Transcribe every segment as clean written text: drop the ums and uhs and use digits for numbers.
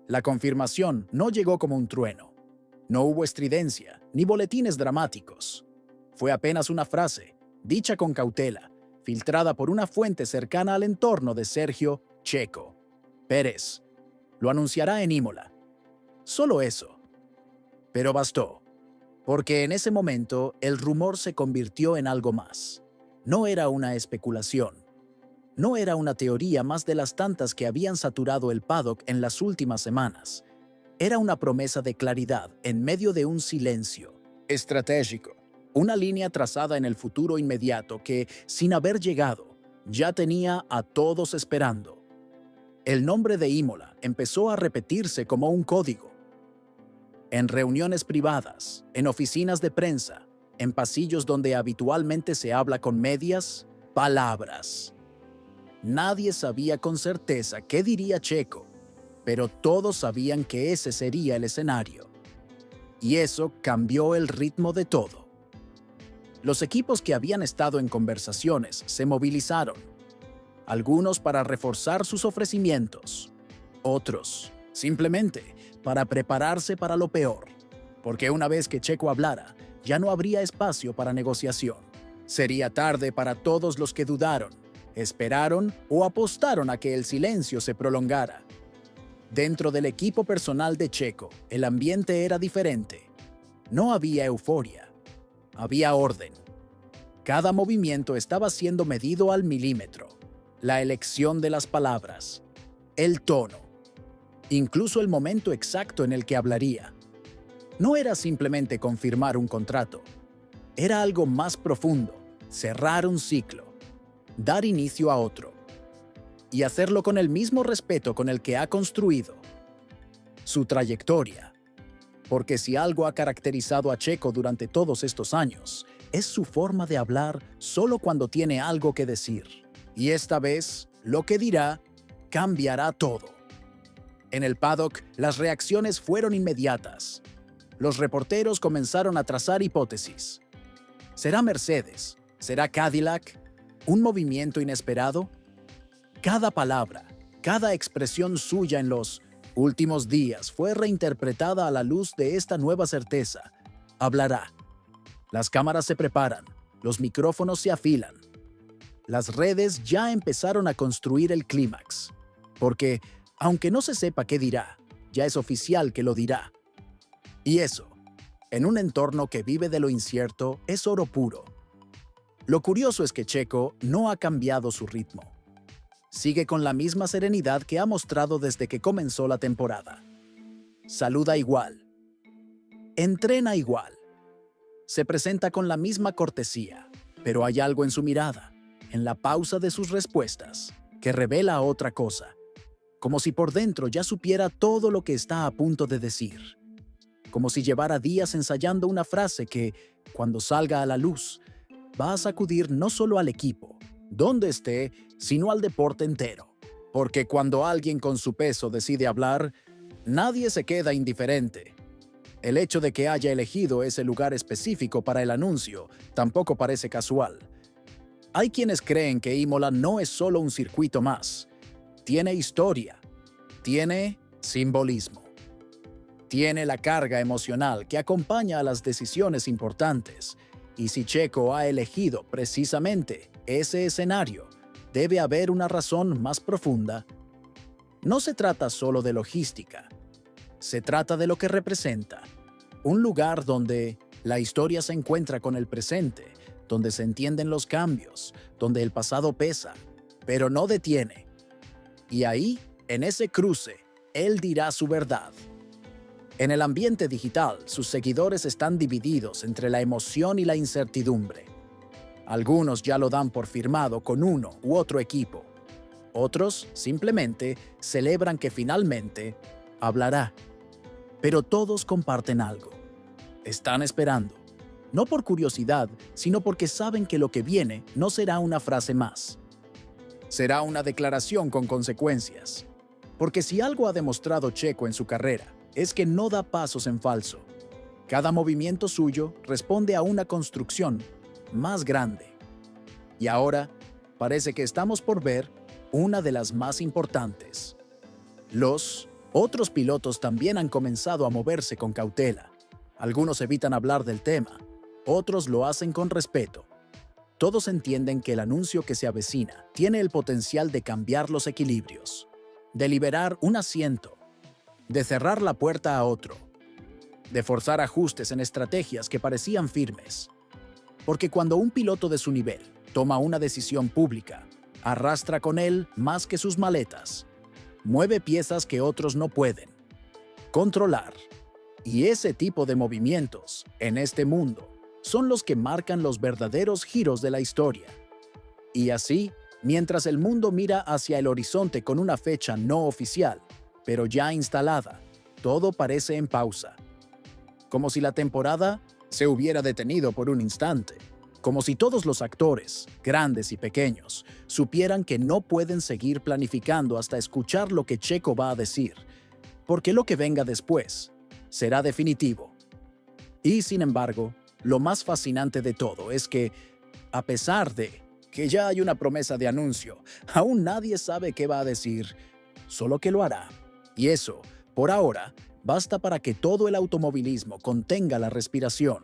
La confirmación no llegó como un trueno. No hubo estridencia ni boletines dramáticos. Fue apenas una frase, dicha con cautela, filtrada por una fuente cercana al entorno de Sergio Checo Pérez. Lo anunciará en Imola. Solo eso. Pero bastó, porque en ese momento el rumor se convirtió en algo más. No era una especulación. No era una teoría más de las tantas que habían saturado el paddock en las últimas semanas. Era una promesa de claridad en medio de un silencio estratégico. Una línea trazada en el futuro inmediato que, sin haber llegado, ya tenía a todos esperando. El nombre de Imola empezó a repetirse como un código. En reuniones privadas, en oficinas de prensa, en pasillos donde habitualmente se habla con medias palabras. Nadie sabía con certeza qué diría Checo, pero todos sabían que ese sería el escenario. Y eso cambió el ritmo de todo. Los equipos que habían estado en conversaciones se movilizaron. Algunos para reforzar sus ofrecimientos, otros simplemente para prepararse para lo peor, porque una vez que Checo hablara, ya no habría espacio para negociación. Sería tarde para todos los que dudaron, esperaron o apostaron a que el silencio se prolongara. Dentro del equipo personal de Checo, el ambiente era diferente. No había euforia, había orden. Cada movimiento estaba siendo medido al milímetro. La elección de las palabras, el tono, incluso el momento exacto en el que hablaría. No era simplemente confirmar un contrato. Era algo más profundo, cerrar un ciclo, dar inicio a otro, y hacerlo con el mismo respeto con el que ha construido su trayectoria. Porque si algo ha caracterizado a Checo durante todos estos años, es su forma de hablar solo cuando tiene algo que decir. Y esta vez, lo que dirá cambiará todo. En el paddock, las reacciones fueron inmediatas. Los reporteros comenzaron a trazar hipótesis. ¿Será Mercedes? ¿Será Cadillac? ¿Un movimiento inesperado? Cada palabra, cada expresión suya en los últimos días fue reinterpretada a la luz de esta nueva certeza. Hablará. Las cámaras se preparan, los micrófonos se afilan. Las redes ya empezaron a construir el clímax, porque, aunque no se sepa qué dirá, ya es oficial que lo dirá. Y eso, en un entorno que vive de lo incierto, es oro puro. Lo curioso es que Checo no ha cambiado su ritmo. Sigue con la misma serenidad que ha mostrado desde que comenzó la temporada. Saluda igual. Entrena igual. Se presenta con la misma cortesía, pero hay algo en su mirada, en la pausa de sus respuestas, que revela otra cosa, como si por dentro ya supiera todo lo que está a punto de decir, como si llevara días ensayando una frase que, cuando salga a la luz, va a sacudir no solo al equipo, donde esté, sino al deporte entero. Porque cuando alguien con su peso decide hablar, nadie se queda indiferente. El hecho de que haya elegido ese lugar específico para el anuncio tampoco parece casual. Hay quienes creen que Imola no es solo un circuito más. Tiene historia, tiene simbolismo, tiene la carga emocional que acompaña a las decisiones importantes. Y si Checo ha elegido precisamente ese escenario, debe haber una razón más profunda. No se trata solo de logística, se trata de lo que representa. Un lugar donde la historia se encuentra con el presente, donde se entienden los cambios, donde el pasado pesa, pero no detiene. Y ahí, en ese cruce, él dirá su verdad. En el ambiente digital, sus seguidores están divididos entre la emoción y la incertidumbre. Algunos ya lo dan por firmado con uno u otro equipo. Otros simplemente celebran que finalmente hablará. Pero todos comparten algo. Están esperando. No por curiosidad, sino porque saben que lo que viene no será una frase más. Será una declaración con consecuencias. Porque si algo ha demostrado Checo en su carrera, es que no da pasos en falso. Cada movimiento suyo responde a una construcción más grande. Y ahora, parece que estamos por ver una de las más importantes: los Otros pilotos también han comenzado a moverse con cautela. Algunos evitan hablar del tema, otros lo hacen con respeto. Todos entienden que el anuncio que se avecina tiene el potencial de cambiar los equilibrios, de liberar un asiento, de cerrar la puerta a otro, de forzar ajustes en estrategias que parecían firmes. Porque cuando un piloto de su nivel toma una decisión pública, arrastra con él más que sus maletas, mueve piezas que otros no pueden controlar. Y ese tipo de movimientos, en este mundo, son los que marcan los verdaderos giros de la historia. Y así, mientras el mundo mira hacia el horizonte con una fecha no oficial, pero ya instalada, todo parece en pausa. Como si la temporada se hubiera detenido por un instante. Como si todos los actores, grandes y pequeños, supieran que no pueden seguir planificando hasta escuchar lo que Checo va a decir, porque lo que venga después será definitivo. Y sin embargo, lo más fascinante de todo es que, a pesar de que ya hay una promesa de anuncio, aún nadie sabe qué va a decir, solo que lo hará. Y eso, por ahora, basta para que todo el automovilismo contenga la respiración.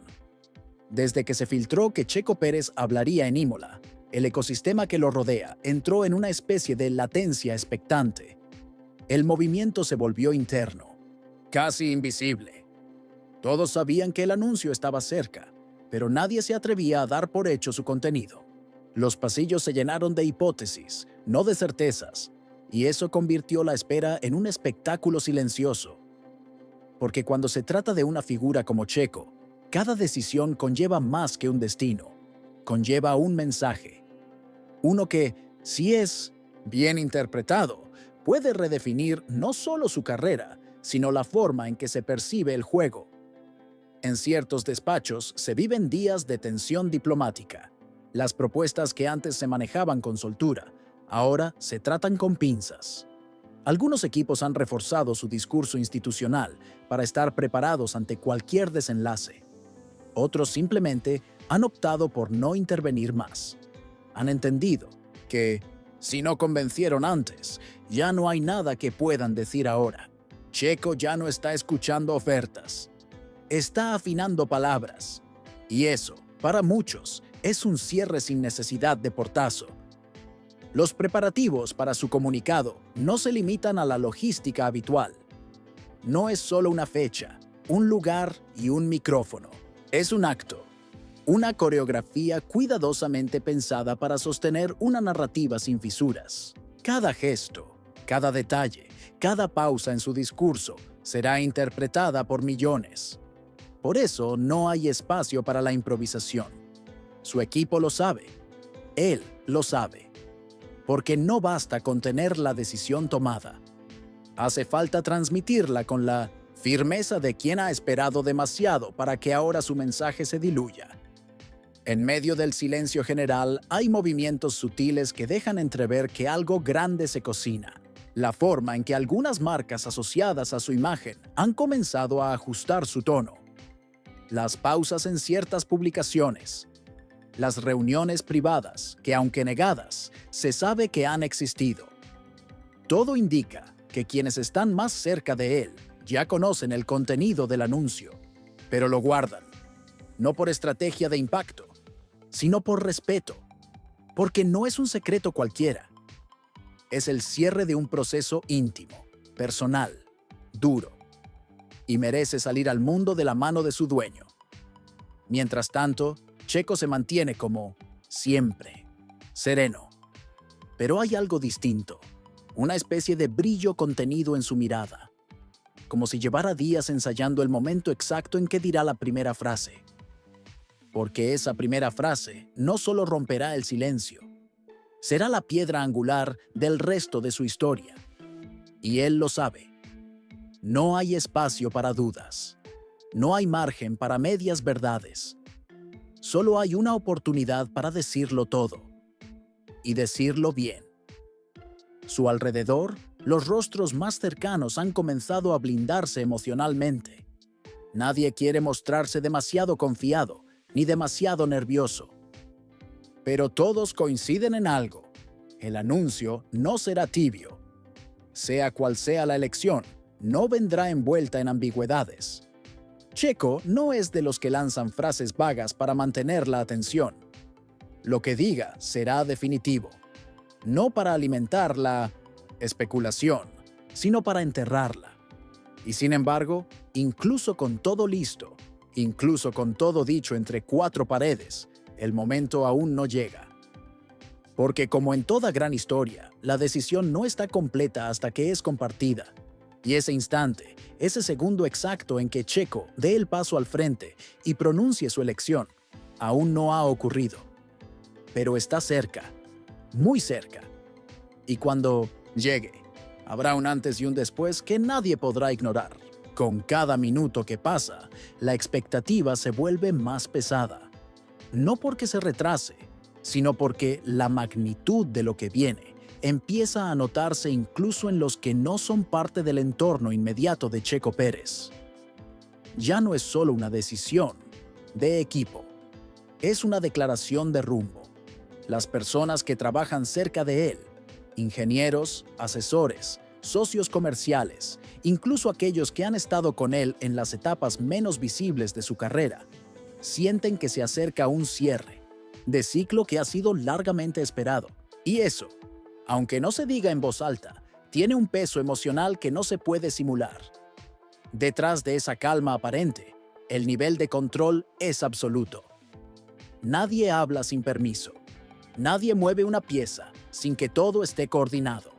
Desde que se filtró que Checo Pérez hablaría en Imola, el ecosistema que lo rodea entró en una especie de latencia expectante. El movimiento se volvió interno, casi invisible. Todos sabían que el anuncio estaba cerca, pero nadie se atrevía a dar por hecho su contenido. Los pasillos se llenaron de hipótesis, no de certezas, y eso convirtió la espera en un espectáculo silencioso. Porque cuando se trata de una figura como Checo, cada decisión conlleva más que un destino, conlleva un mensaje. Uno que, si es bien interpretado, puede redefinir no solo su carrera, sino la forma en que se percibe el juego. En ciertos despachos se viven días de tensión diplomática. Las propuestas que antes se manejaban con soltura, ahora se tratan con pinzas. Algunos equipos han reforzado su discurso institucional para estar preparados ante cualquier desenlace. Otros simplemente han optado por no intervenir más. Han entendido que, si no convencieron antes, ya no hay nada que puedan decir ahora. Checo ya no está escuchando ofertas. Está afinando palabras. Y eso, para muchos, es un cierre sin necesidad de portazo. Los preparativos para su comunicado no se limitan a la logística habitual. No es solo una fecha, un lugar y un micrófono. Es un acto, una coreografía cuidadosamente pensada para sostener una narrativa sin fisuras. Cada gesto, cada detalle, cada pausa en su discurso será interpretada por millones. Por eso no hay espacio para la improvisación. Su equipo lo sabe. Él lo sabe. Porque no basta con tener la decisión tomada. Hace falta transmitirla con la firmeza de quien ha esperado demasiado para que ahora su mensaje se diluya. En medio del silencio general hay movimientos sutiles que dejan entrever que algo grande se cocina. La forma en que algunas marcas asociadas a su imagen han comenzado a ajustar su tono. Las pausas en ciertas publicaciones. Las reuniones privadas que, aunque negadas, se sabe que han existido. Todo indica que quienes están más cerca de él ya conocen el contenido del anuncio, pero lo guardan, no por estrategia de impacto, sino por respeto, porque no es un secreto cualquiera. Es el cierre de un proceso íntimo, personal, duro, y merece salir al mundo de la mano de su dueño. Mientras tanto, Checo se mantiene como, siempre, sereno. Pero hay algo distinto, una especie de brillo contenido en su mirada, como si llevara días ensayando el momento exacto en que dirá la primera frase. Porque esa primera frase no solo romperá el silencio, será la piedra angular del resto de su historia. Y él lo sabe. No hay espacio para dudas. No hay margen para medias verdades. Solo hay una oportunidad para decirlo todo. Y decirlo bien. Su alrededor, los rostros más cercanos han comenzado a blindarse emocionalmente. Nadie quiere mostrarse demasiado confiado ni demasiado nervioso. Pero todos coinciden en algo. El anuncio no será tibio. Sea cual sea la elección, no vendrá envuelta en ambigüedades. Checo no es de los que lanzan frases vagas para mantener la atención. Lo que diga será definitivo, no para alimentar la especulación, sino para enterrarla. Y sin embargo, incluso con todo listo, incluso con todo dicho entre cuatro paredes, el momento aún no llega. Porque como en toda gran historia, la decisión no está completa hasta que es compartida. Y ese instante, ese segundo exacto en que Checo dé el paso al frente y pronuncie su elección, aún no ha ocurrido. Pero está cerca, muy cerca. Y cuando llegue, habrá un antes y un después que nadie podrá ignorar. Con cada minuto que pasa, la expectativa se vuelve más pesada. No porque se retrase, sino porque la magnitud de lo que viene empieza a notarse incluso en los que no son parte del entorno inmediato de Checo Pérez. Ya no es solo una decisión de equipo, es una declaración de rumbo. Las personas que trabajan cerca de él, ingenieros, asesores, socios comerciales, incluso aquellos que han estado con él en las etapas menos visibles de su carrera, sienten que se acerca un cierre de ciclo que ha sido largamente esperado. Y eso, aunque no se diga en voz alta, tiene un peso emocional que no se puede simular. Detrás de esa calma aparente, el nivel de control es absoluto. Nadie habla sin permiso. Nadie mueve una pieza sin que todo esté coordinado.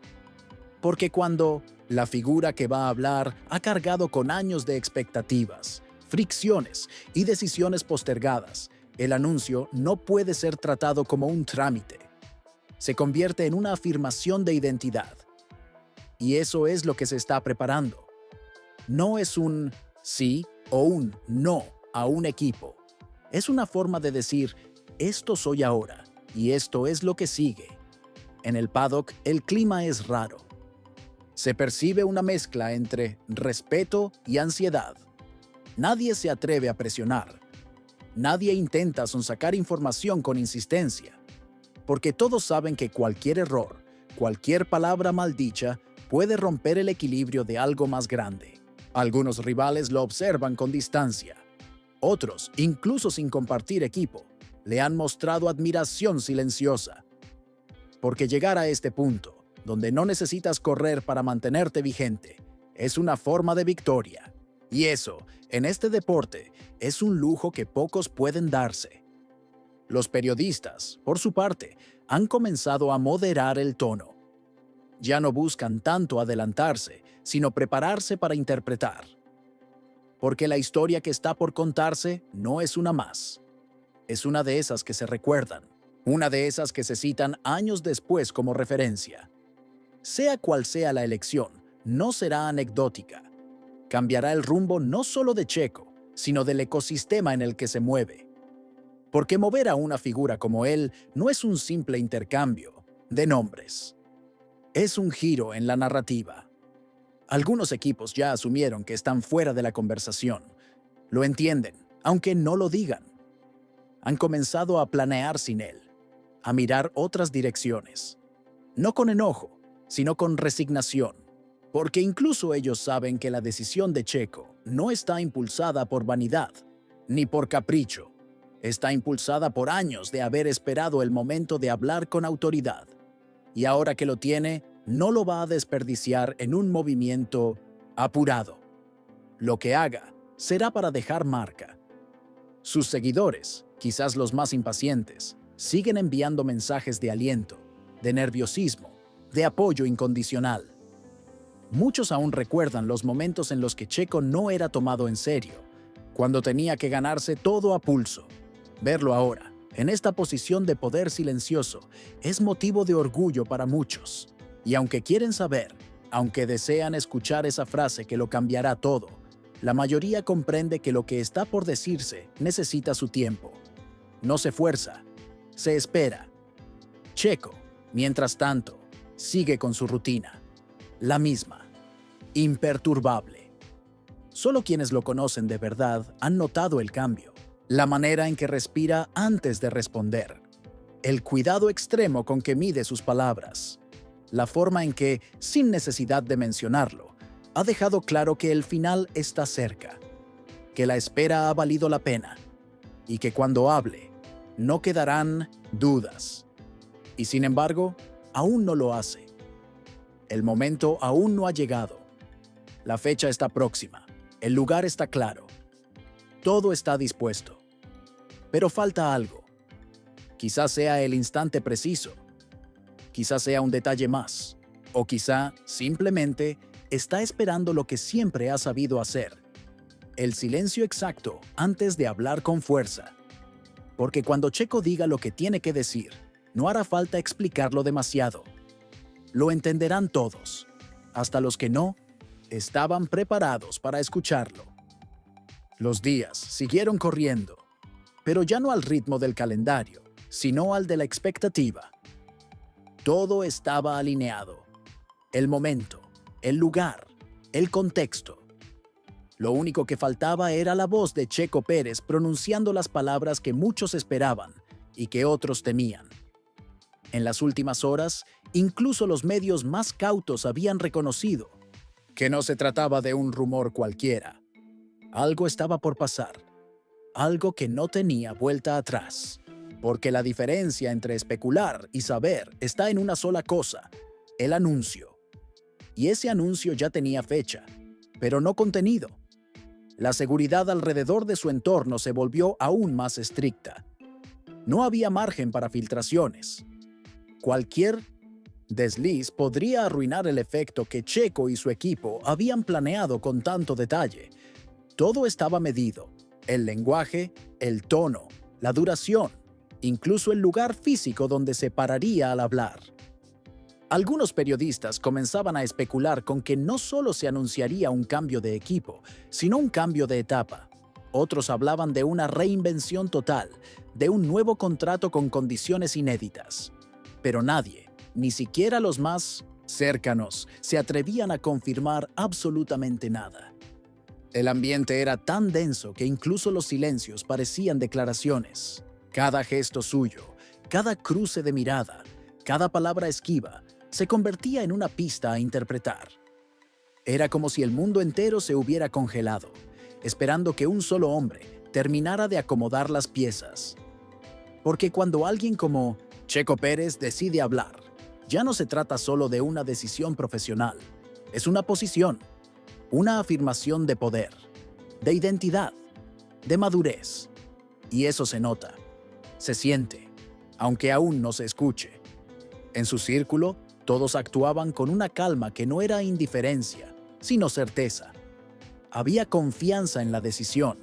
Porque cuando la figura que va a hablar ha cargado con años de expectativas, fricciones y decisiones postergadas, el anuncio no puede ser tratado como un trámite. Se convierte en una afirmación de identidad. Y eso es lo que se está preparando. No es un sí o un no a un equipo. Es una forma de decir, esto soy ahora y esto es lo que sigue. En el paddock, el clima es raro. Se percibe una mezcla entre respeto y ansiedad. Nadie se atreve a presionar. Nadie intenta sonsacar información con insistencia, porque todos saben que cualquier error, cualquier palabra maldicha, puede romper el equilibrio de algo más grande. Algunos rivales lo observan con distancia. Otros, incluso sin compartir equipo, le han mostrado admiración silenciosa. Porque llegar a este punto, donde no necesitas correr para mantenerte vigente, es una forma de victoria. Y eso, en este deporte, es un lujo que pocos pueden darse. Los periodistas, por su parte, han comenzado a moderar el tono. Ya no buscan tanto adelantarse, sino prepararse para interpretar. Porque la historia que está por contarse no es una más. Es una de esas que se recuerdan, una de esas que se citan años después como referencia. Sea cual sea la elección, no será anecdótica. Cambiará el rumbo no solo de Checo, sino del ecosistema en el que se mueve. Porque mover a una figura como él no es un simple intercambio de nombres. Es un giro en la narrativa. Algunos equipos ya asumieron que están fuera de la conversación. Lo entienden, aunque no lo digan. Han comenzado a planear sin él, a mirar otras direcciones. No con enojo, sino con resignación. Porque incluso ellos saben que la decisión de Checo no está impulsada por vanidad, ni por capricho. Está impulsada por años de haber esperado el momento de hablar con autoridad. Y ahora que lo tiene, no lo va a desperdiciar en un movimiento apurado. Lo que haga será para dejar marca. Sus seguidores, quizás los más impacientes, siguen enviando mensajes de aliento, de nerviosismo, de apoyo incondicional. Muchos aún recuerdan los momentos en los que Checo no era tomado en serio, cuando tenía que ganarse todo a pulso. Verlo ahora, en esta posición de poder silencioso, es motivo de orgullo para muchos. Y aunque quieren saber, aunque desean escuchar esa frase que lo cambiará todo, la mayoría comprende que lo que está por decirse necesita su tiempo. No se fuerza, se espera. Checo, mientras tanto, sigue con su rutina. La misma, imperturbable. Solo quienes lo conocen de verdad han notado el cambio, la manera en que respira antes de responder, el cuidado extremo con que mide sus palabras, la forma en que, sin necesidad de mencionarlo, ha dejado claro que el final está cerca, que la espera ha valido la pena y que cuando hable no quedarán dudas. Y sin embargo, aún no lo hace. El momento aún no ha llegado. La fecha está próxima. El lugar está claro. Todo está dispuesto. Pero falta algo. Quizás sea el instante preciso. Quizás sea un detalle más. O quizá, simplemente, está esperando lo que siempre ha sabido hacer. El silencio exacto antes de hablar con fuerza. Porque cuando Checo diga lo que tiene que decir, no hará falta explicarlo demasiado. Lo entenderán todos, hasta los que no estaban preparados para escucharlo. Los días siguieron corriendo, pero ya no al ritmo del calendario, sino al de la expectativa. Todo estaba alineado. El momento, el lugar, el contexto. Lo único que faltaba era la voz de Checo Pérez pronunciando las palabras que muchos esperaban y que otros temían. En las últimas horas, incluso los medios más cautos habían reconocido que no se trataba de un rumor cualquiera. Algo estaba por pasar, algo que no tenía vuelta atrás, porque la diferencia entre especular y saber está en una sola cosa, el anuncio. Y ese anuncio ya tenía fecha, pero no contenido. La seguridad alrededor de su entorno se volvió aún más estricta. No había margen para filtraciones. Cualquier desliz podría arruinar el efecto que Checo y su equipo habían planeado con tanto detalle. Todo estaba medido: el lenguaje, el tono, la duración, incluso el lugar físico donde se pararía al hablar. Algunos periodistas comenzaban a especular con que no solo se anunciaría un cambio de equipo, sino un cambio de etapa. Otros hablaban de una reinvención total, de un nuevo contrato con condiciones inéditas. Pero nadie, ni siquiera los más cercanos, se atrevían a confirmar absolutamente nada. El ambiente era tan denso que incluso los silencios parecían declaraciones. Cada gesto suyo, cada cruce de mirada, cada palabra esquiva, se convertía en una pista a interpretar. Era como si el mundo entero se hubiera congelado, esperando que un solo hombre terminara de acomodar las piezas. Porque cuando alguien como Checo Pérez decide hablar, ya no se trata solo de una decisión profesional, es una posición, una afirmación de poder, de identidad, de madurez. Y eso se nota, se siente, aunque aún no se escuche. En su círculo, todos actuaban con una calma que no era indiferencia, sino certeza. Había confianza en la decisión,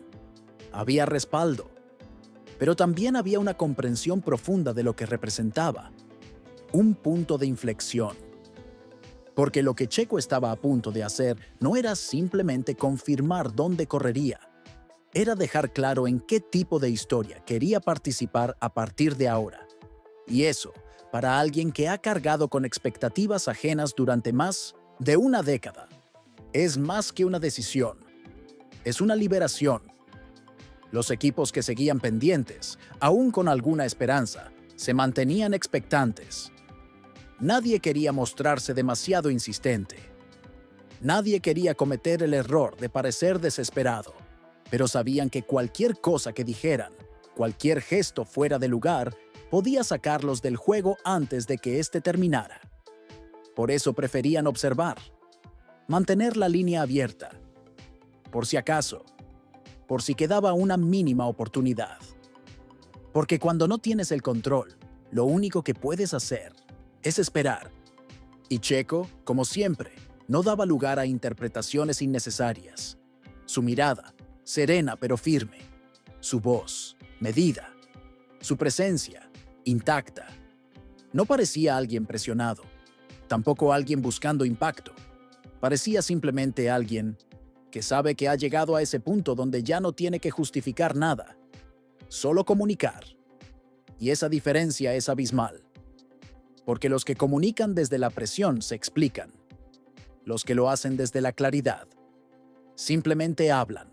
había respaldo, pero también había una comprensión profunda de lo que representaba, un punto de inflexión. Porque lo que Checo estaba a punto de hacer no era simplemente confirmar dónde correría, era dejar claro en qué tipo de historia quería participar a partir de ahora. Y eso, para alguien que ha cargado con expectativas ajenas durante más de una década, es más que una decisión, es una liberación. Los equipos que seguían pendientes, aún con alguna esperanza, se mantenían expectantes. Nadie quería mostrarse demasiado insistente. Nadie quería cometer el error de parecer desesperado, pero sabían que cualquier cosa que dijeran, cualquier gesto fuera de lugar, podía sacarlos del juego antes de que éste terminara. Por eso preferían observar, mantener la línea abierta, por si acaso, por si quedaba una mínima oportunidad. Porque cuando no tienes el control, lo único que puedes hacer es esperar. Y Checo, como siempre, no daba lugar a interpretaciones innecesarias. Su mirada, serena pero firme. Su voz, medida. Su presencia, intacta. No parecía alguien presionado, tampoco alguien buscando impacto. Parecía simplemente alguien que sabe que ha llegado a ese punto donde ya no tiene que justificar nada, solo comunicar. Y esa diferencia es abismal. Porque los que comunican desde la presión se explican. Los que lo hacen desde la claridad simplemente hablan.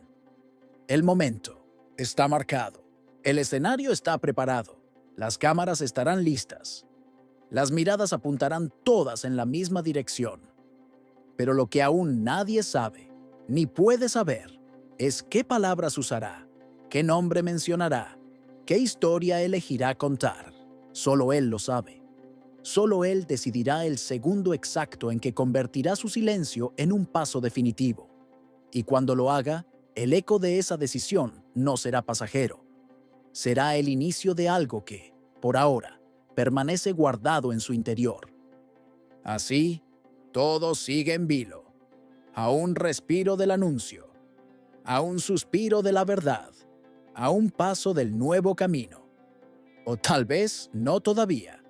El momento está marcado. El escenario está preparado. Las cámaras estarán listas. Las miradas apuntarán todas en la misma dirección. Pero lo que aún nadie sabe, ni puede saber, es qué palabras usará, qué nombre mencionará, qué historia elegirá contar. Solo él lo sabe. Solo él decidirá el segundo exacto en que convertirá su silencio en un paso definitivo. Y cuando lo haga, el eco de esa decisión no será pasajero. Será el inicio de algo que, por ahora, permanece guardado en su interior. Así, todo sigue en vilo. A un respiro del anuncio, a un suspiro de la verdad, a un paso del nuevo camino. O tal vez no todavía.